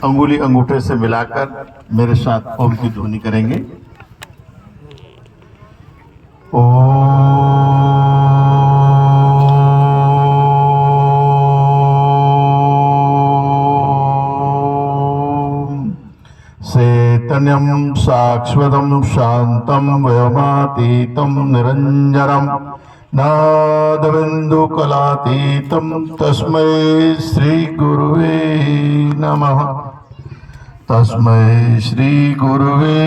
अंगुली अंगूठे से मिलाकर मेरे साथ ओम की ध्वनि करेंगे। चैतन्यं शाश्वतं शान्तं व्योमातीतं निरञ्जनं नादबिन्दुकलातीतं तस्मै श्री गुरुवे नमः। तस्मै श्री गुरुवे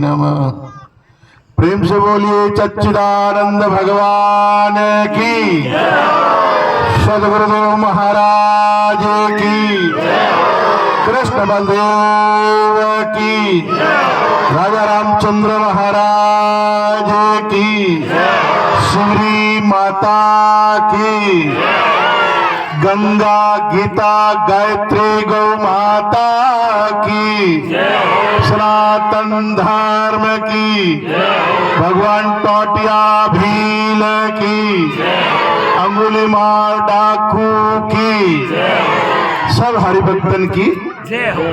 नमः। प्रेम से बोलिए सच्चिदानंद भगवान की, सद्गुरुदेव महाराज की, कृष्ण बलदेव की, राजा रामचंद्र महाराज की, श्री माता की, गंगा गीता गायत्री गौ माता की, सनातन धर्म की, भगवान टोटिया भील की, अंगुलीमाल डाकू की, सब हरिभक्तन की जय हो।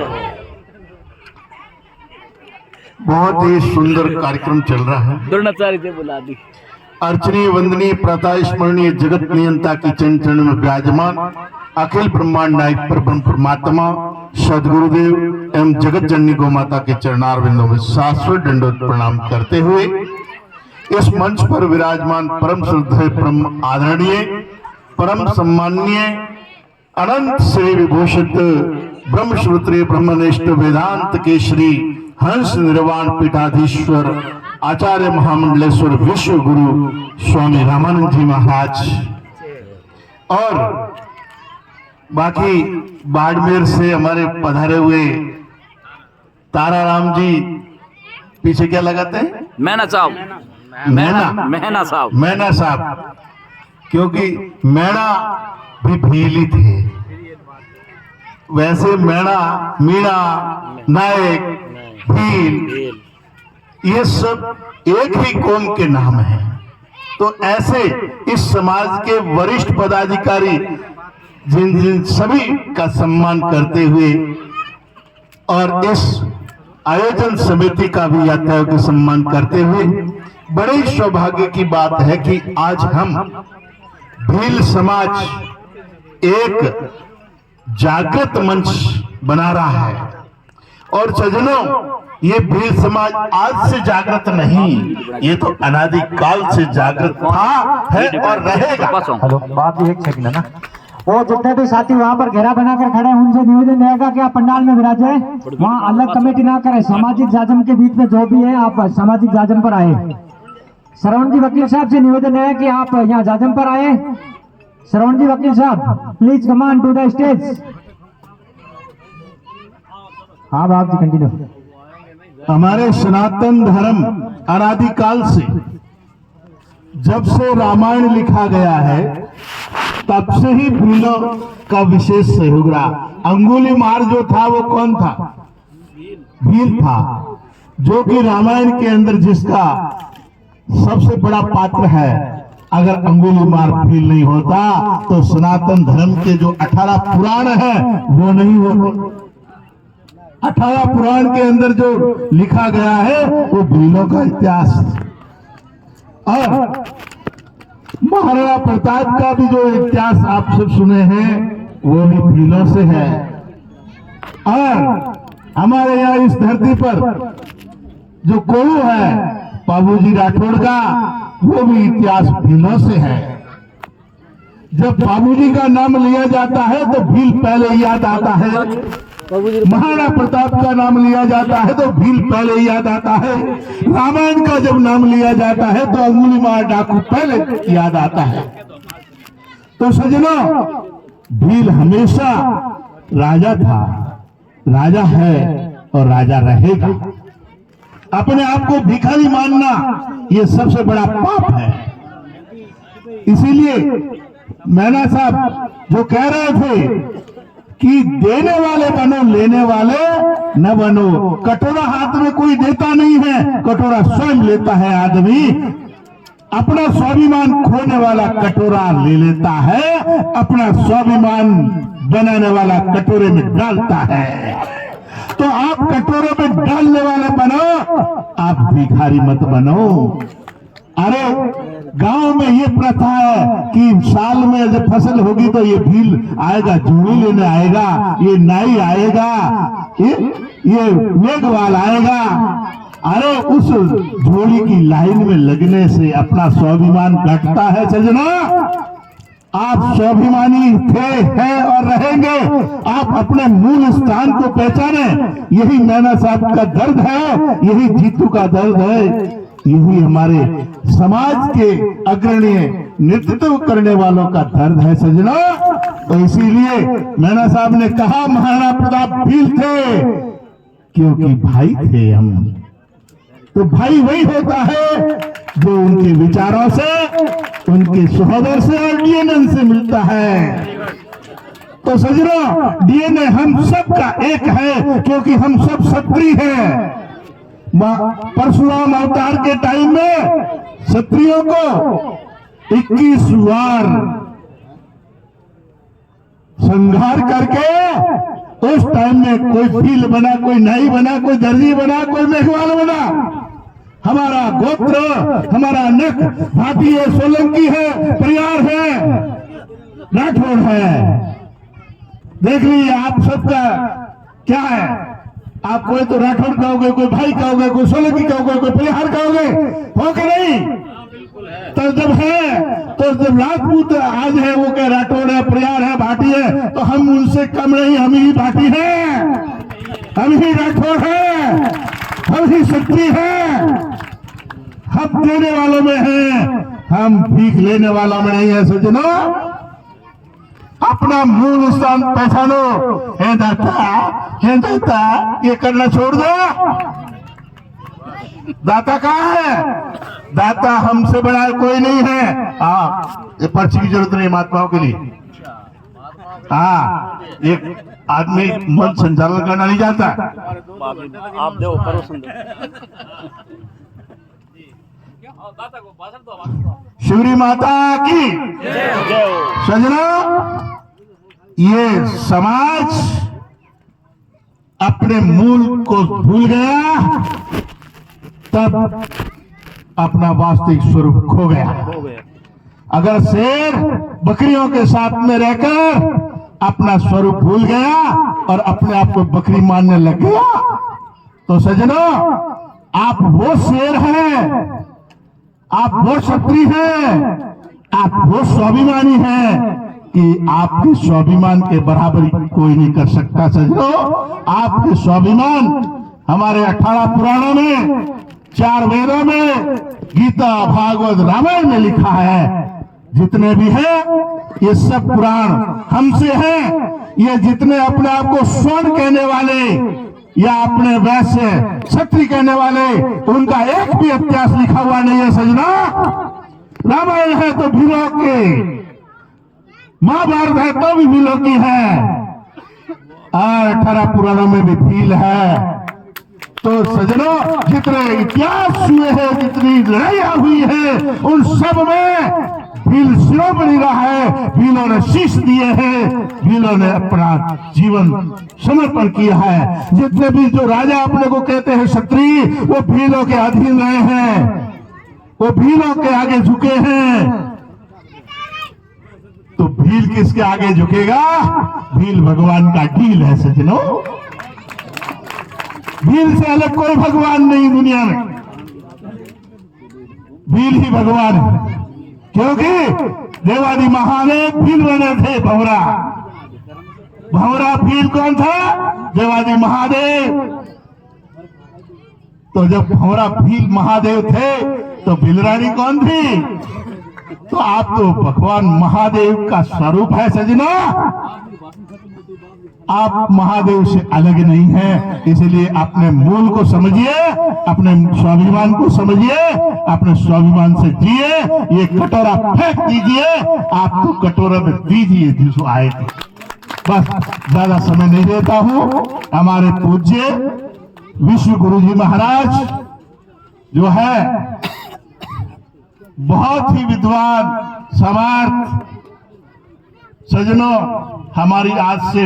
बहुत ही सुंदर कार्यक्रम चल रहा है। द्रोणाचार्य से बुला दी। अर्चनीय वंदनीय प्रता स्मरणीय जगत नियंता की चरण चरण में विराजमान अखिल ब्रह्मांड नायक परब्रह्म परमात्मा सदगुरुदेव एवं जगत जननी गौ माता के चरणारविंदों में शाश्वत दंडोत प्रणाम करते हुए इस मंच पर विराजमान परम श्रद्धेय परम आदरणीय परम सम्माननीय अनंत श्री विभूषित ब्रह्मश्रोत्रिय ब्रह्मनिष्ठ वेदांत के श्री हंस निर्वाण पीठाधीश्वर आचार्य महामंडलेश्वर विश्व गुरु स्वामी रामानंद जी महाराज और बाकी बाड़मेर से हमारे पधारे हुए ताराराम जी, पीछे क्या लगाते हैं? मैना साहब, मैना साहब, क्योंकि मैना भी भीली थे। वैसे मैना, मीणा, नायक, भील ये सब एक ही कौम के नाम है। तो ऐसे इस समाज के वरिष्ठ पदाधिकारी जिन सभी का सम्मान करते हुए और इस आयोजन समिति का भी यात्रा का सम्मान करते हुए बड़े सौभाग्य की बात है कि आज हम भील समाज एक जागृत मंच बना रहा है। और सज्जनों, ये भील समाज आज से जागृत नहीं, ये तो अनादिकाल से जागृत था, है और रहेगा। हेलो, बात एक सेकंड है ना। वो जितने भी साथी वहाँ पर घेरा बनाकर खड़े हैं उनसे निवेदन रहेगा कि आप पंडाल में विराजे, वहाँ अलग कमेटी ना करें। सामाजिक जाजम के बीच में जो भी है आप सामाजिक जाजम पर आए। श्रवण जी वकील साहब से निवेदन है कि आप यहाँ जाजम पर आए। श्रवण जी वकील साहब, please come on to the stage. हाँ बाप जी, कंटिन्यू। हमारे सनातन धर्म अनादिकाल से, जब से रामायण लिखा गया है तब से ही भीलों का विशेष सहयोग रहा। अंगुलीमाल जो था वो कौन था? भील था, जो कि रामायण के अंदर जिसका सबसे बड़ा पात्र है। अगर अंगुलीमाल भील नहीं होता तो सनातन धर्म के जो 18 पुराण है वो नहीं होते। 18 पुराण के अंदर जो लिखा गया है वो भीलों का इतिहास। और महाराणा प्रताप का भी जो इतिहास आप सब सुने हैं वो भी भीलों से है। और हमारे यहाँ इस धरती पर जो कोलू है बाबूजी राठौड़ का, वो भी इतिहास भीलों से है। जब बाबूजी का नाम लिया जाता है तो भील पहले याद आता है। महाराणा प्रताप का नाम लिया जाता है तो भील पहले याद आता है। रामायण का जब नाम लिया जाता है तो अंगुलीमाल डाकू पहले याद आता है। तो सज्जनों, भील हमेशा राजा था, राजा है और राजा रहेगा। अपने आप को भिखारी मानना ये सबसे बड़ा पाप है। इसीलिए मैना साहब जो कह रहे थे कि देने वाले बनो, लेने वाले न बनो। कटोरा हाथ में कोई देता नहीं है, कटोरा स्वयं लेता है आदमी। अपना स्वाभिमान खोने वाला कटोरा ले लेता है, अपना स्वाभिमान बनाने वाला कटोरे में डालता है। तो आप कटोरे में डालने वाले बनो, आप भिखारी मत बनो। अरे गांव में ये प्रथा है कि साल में जब फसल होगी तो ये भील आएगा, जोड़ी लेने आएगा, ये नाई आएगा, ये मेघवाल आएगा। अरे उस जोड़ी की लाइन में लगने से अपना स्वाभिमान घटता है सजना। आप स्वाभिमानी थे, हैं और रहेंगे। आप अपने मूल स्थान को पहचाने। यही नैना साहब का दर्द है, यही जीतू का दर्द है, यही हमारे समाज के अग्रणी नेतृत्व करने वालों का दर्द है सजना। तो इसीलिए नैना साहब ने कहा महाराणा प्रताप भील थे, क्योंकि भाई थे हम। तो भाई वही होता है जो उनके विचारों से, उनके सहोदर से और डीएनए से मिलता है। तो सजनों, डीएनए हम सब का एक है, क्योंकि हम सब क्षत्रिय हैं। परशुराम अवतार के टाइम में क्षत्रियों को 21 बार संहार करके उस टाइम में कोई भील बना, कोई नाई बना, कोई दर्जी बना, कोई मेघवाल बना। हमारा गोत्र, हमारा नख भाटी है, सोलंकी है, परियार है, राठौड़ है। देख लीजिए आप सबका क्या है। आप कोई तो राठौड़ कहोगे, कोई भाई कहोगे, कोई सोलंकी कहोगे, कोई परिहार कहोगे, हो कि नहीं? तो जब है, तो जब राजपूत आज है, वो क्या राठौड़ है, परिहार है, भाटी है, तो हम उनसे कम नहीं, हम ही भाटी हैं, हम ही राठौड़ हैं, हम ही क्षत्रिय हैं। हम देने वालों में हैं, हम भीख लेने वालों में नहीं है सज्जनों। अपना मूल स्थान पहचानो। हे दाता, ये करना छोड़ दो। दाता कहाँ है? दाता हमसे बड़ा कोई नहीं है। ये पर्ची की जरूरत नहीं महात्माओं के लिए। एक आदमी मन संचालन करना नहीं जानता। आप दो परोसन शिवरी माता की सजना। ये समाज अपने मूल को भूल गया, तब अपना वास्तविक स्वरूप खो गया। अगर शेर बकरियों के साथ में रहकर अपना स्वरूप भूल गया और अपने आप को बकरी मानने लग गया, तो सजनों, आप वो शेर हैं, आप वो क्षत्रिय हैं, आप वो स्वाभिमानी हैं कि आपके स्वाभिमान के बराबरी कोई नहीं कर सकता। सजनों, आपके स्वाभिमान हमारे 18 पुराणों में, 4 वेदों में, गीता, भागवत, रामायण में लिखा है। जितने भी हैं, ये सब पुराण हमसे हैं। ये जितने अपने आप को स्वर्ण कहने वाले या अपने वैश्य क्षत्रिय कहने वाले, उनका एक भी इतिहास लिखा हुआ नहीं है सजना। रामायण है तो भीलों की, महाभारत है तो भी भीलों की है, और 18 पुराणों में भी भील है। तो सजनों, जितने इतिहास हुए हैं, जितनी लड़ाइयां हुई है, उन सब में भील शिरोमणि रहा है। भीलों ने शीश दिए हैं, भीलों ने अपना जीवन समर्पण किया है। जितने भी जो राजा अपने को कहते हैं क्षत्रिय, वो भीलों के अधीन रहे हैं, वो भीलों के आगे झुके हैं। तो भील किसके आगे झुकेगा? भील भगवान का ढील है सजनों। भील से अलग कोई भगवान नहीं दुनिया में, भील ही भगवान है। क्योंकि देवादि महादेव भील बने थे। भंवरा भील कौन था? देवादि महादेव। तो जब भंवरा भील महादेव थे, तो भीलरानी कौन थी? तो आप तो भगवान महादेव का स्वरूप है सजना। आप महादेव से अलग नहीं हैं। इसलिए अपने मूल को समझिए, अपने स्वाभिमान को समझिए, अपने स्वाभिमान से जिए। ये कटोरा फेंक दीजिए, आप तो कटोरा में दीजिए जिसको आए थे। बस ज्यादा समय नहीं देता हूं। हमारे पूज्य विश्व गुरु जी महाराज जो है, बहुत ही विद्वान समर्थ सज्जनों, हमारी आज से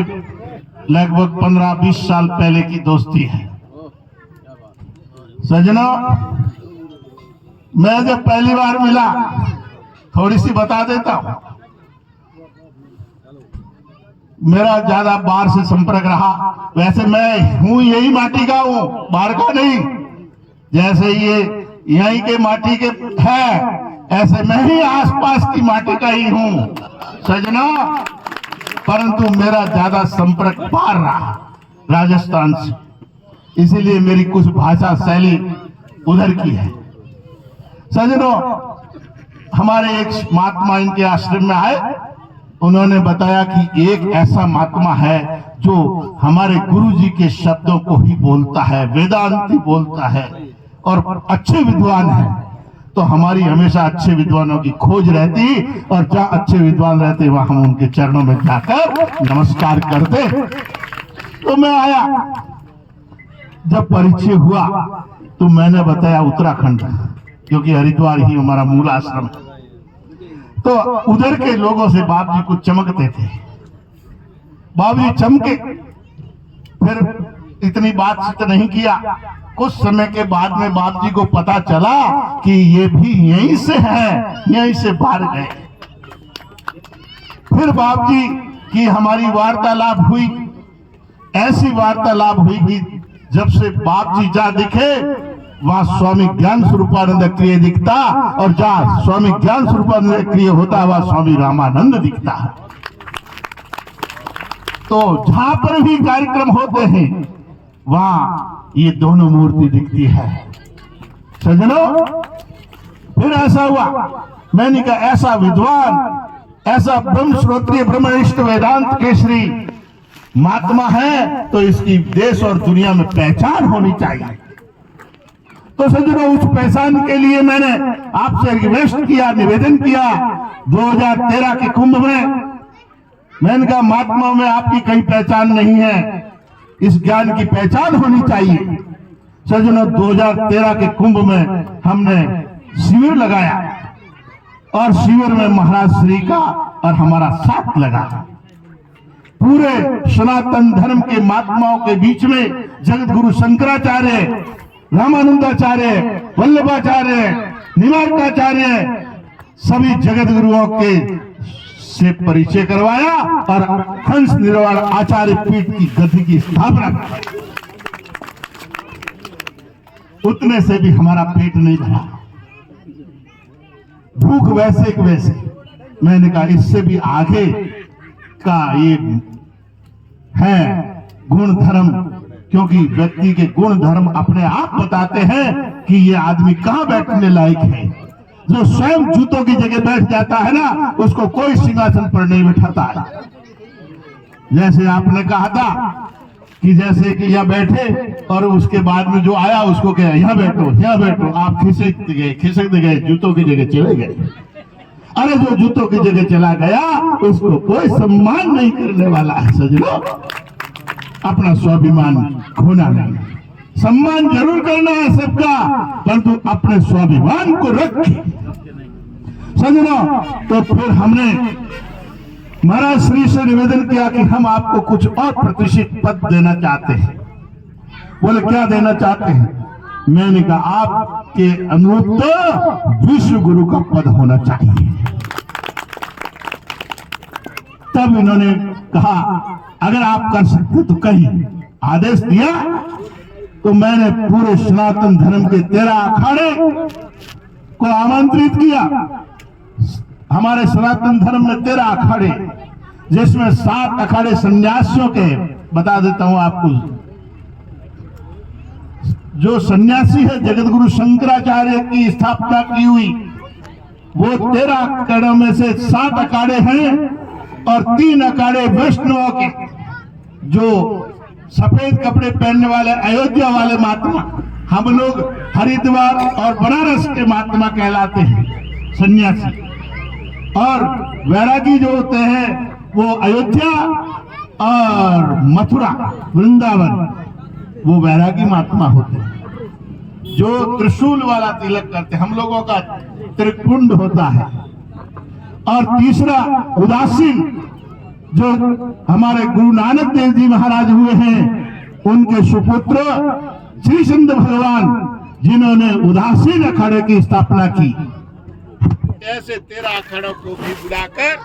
लगभग 15-20 साल पहले की दोस्ती है। सज्जनों, मैं जब पहली बार मिला, थोड़ी सी बता देता हूं, मेरा ज्यादा बाहर से संपर्क रहा। वैसे मैं हूं यही माटी का हूं, बाहर का नहीं। जैसे ये यहीं के माटी के है, ऐसे मैं ही आसपास की माटी का ही हूं सजना, परंतु मेरा ज्यादा संपर्क बाहर रहा, राजस्थान से, इसीलिए मेरी कुछ भाषा शैली उधर की है। सजनों, हमारे एक महात्मा इनके आश्रम में आए, उन्होंने बताया कि एक ऐसा महात्मा है जो हमारे गुरुजी के शब्दों को ही बोलता है, वेदांती बोलता है और अच्छे विद्वान है। तो हमारी हमेशा अच्छे विद्वानों की खोज रहती, और जहाँ अच्छे विद्वान रहते वहां हम उनके चरणों में जाकर नमस्कार करते। तो मैं आया, जब परिचय हुआ तो मैंने बताया उत्तराखंड, क्योंकि हरिद्वार ही हमारा मूल आश्रम है। तो उधर के लोगों से बाप जी कुछ चमकते थे, बाप जी चमके, फिर इतनी बातचीत नहीं किया। कुछ समय के बाद में बाप जी को पता चला कि ये भी यहीं से है, यहीं से बाहर गए। फिर बाप जी की हमारी वार्तालाप हुई, ऐसी वार्तालाप हुई कि जब से बाप जी जा दिखे वहां स्वामी ज्ञान स्वरूपानंद क्रिय दिखता, और जहां स्वामी ज्ञान स्वरूपानंद क्रिय होता वहां स्वामी रामानंद दिखता। तो जहां पर भी कार्यक्रम होते हैं वहां ये दोनों मूर्ति दिखती है। सज्जनों, फिर ऐसा हुआ, मैंने कहा ऐसा विद्वान, ऐसा ब्रह्म श्रोत्रिय ब्रह्मनिष्ठ वेदांत केसरी महात्मा है तो इसकी देश और दुनिया में पहचान होनी चाहिए। तो सज्जनों, उस पहचान के लिए मैंने आपसे रिक्वेस्ट किया, निवेदन किया 2013 के कुंभ में। मैंने कहा महात्मा में आपकी कहीं पहचान नहीं है, इस ज्ञान की पहचान होनी चाहिए। सज्जनों, 2013 के कुंभ में हमने शिविर लगाया, और शिविर में महाराज श्री का और हमारा साथ लगा। पूरे सनातन धर्म के महात्माओं के बीच में जगत गुरु शंकराचार्य, रामानंदाचार्य, वल्लभाचार्य, निवारकाचार्य, सभी जगत गुरुओं के से परिचय करवाया और हंस निर्वाण आचार्य पीठ की गद्दी की स्थापना करवाई। उतने से भी हमारा पेट नहीं भरा, भूख वैसे के वैसे। मैंने कहा इससे भी आगे का ये है गुण धर्म, क्योंकि व्यक्ति के गुण धर्म अपने आप बताते हैं कि ये आदमी कहां बैठने लायक है। जो स्वयं जूतों की जगह बैठ जाता है ना, उसको कोई सिंहासन पर नहीं बिठाता है। जैसे आपने कहा था कि जैसे कि यहाँ बैठे और उसके बाद में जो आया उसको कहा यहाँ बैठो, यहाँ बैठो, आप खिसकते गए, जूतों की जगह चले गए। अरे जो जूतों की जगह चला गया उसको कोई सम्मान नहीं करने वाला है। सजनो, अपना स्वाभिमान खोना नहीं, सम्मान जरूर करना है सबका, परंतु अपने स्वाभिमान को रखे। सजनो, तो फिर हमने महाराज श्री से निवेदन किया कि हम आपको कुछ और प्रतिष्ठित पद देना चाहते हैं। बोले क्या देना चाहते हैं? मैंने कहा आपके अनुरूप तो विश्व गुरु का पद होना चाहिए। तब इन्होंने कहा अगर आप कर सकते तो कहीं आदेश दिया। तो मैंने पूरे सनातन धर्म के 13 अखाड़े को आमंत्रित किया। हमारे सनातन धर्म में 13 अखाड़े, जिसमें 7 अखाड़े सन्यासियों के, बता देता हूं आपको। जो सन्यासी है जगत गुरु शंकराचार्य की स्थापना की हुई, वो 13 अखाड़ों में से 7 अखाड़े हैं और 3 अखाड़े वैष्णवों के, जो सफेद कपड़े पहनने वाले अयोध्या वाले महात्मा। हम लोग हरिद्वार और बनारस के महात्मा कहलाते हैं, सन्यासी। और वैरागी जो होते हैं वो अयोध्या और मथुरा वृंदावन, वो वैरागी महात्मा होते हैं, जो त्रिशूल वाला तिलक करते। हम लोगों का त्रिकुंड होता है। और तीसरा उदासीन, जो हमारे गुरु नानक देव जी महाराज हुए हैं, उनके सुपुत्र श्री सिंध भगवान, जिन्होंने उदासीन अखाड़े की स्थापना की। ऐसे 13 अखाड़ों को भी बुलाकर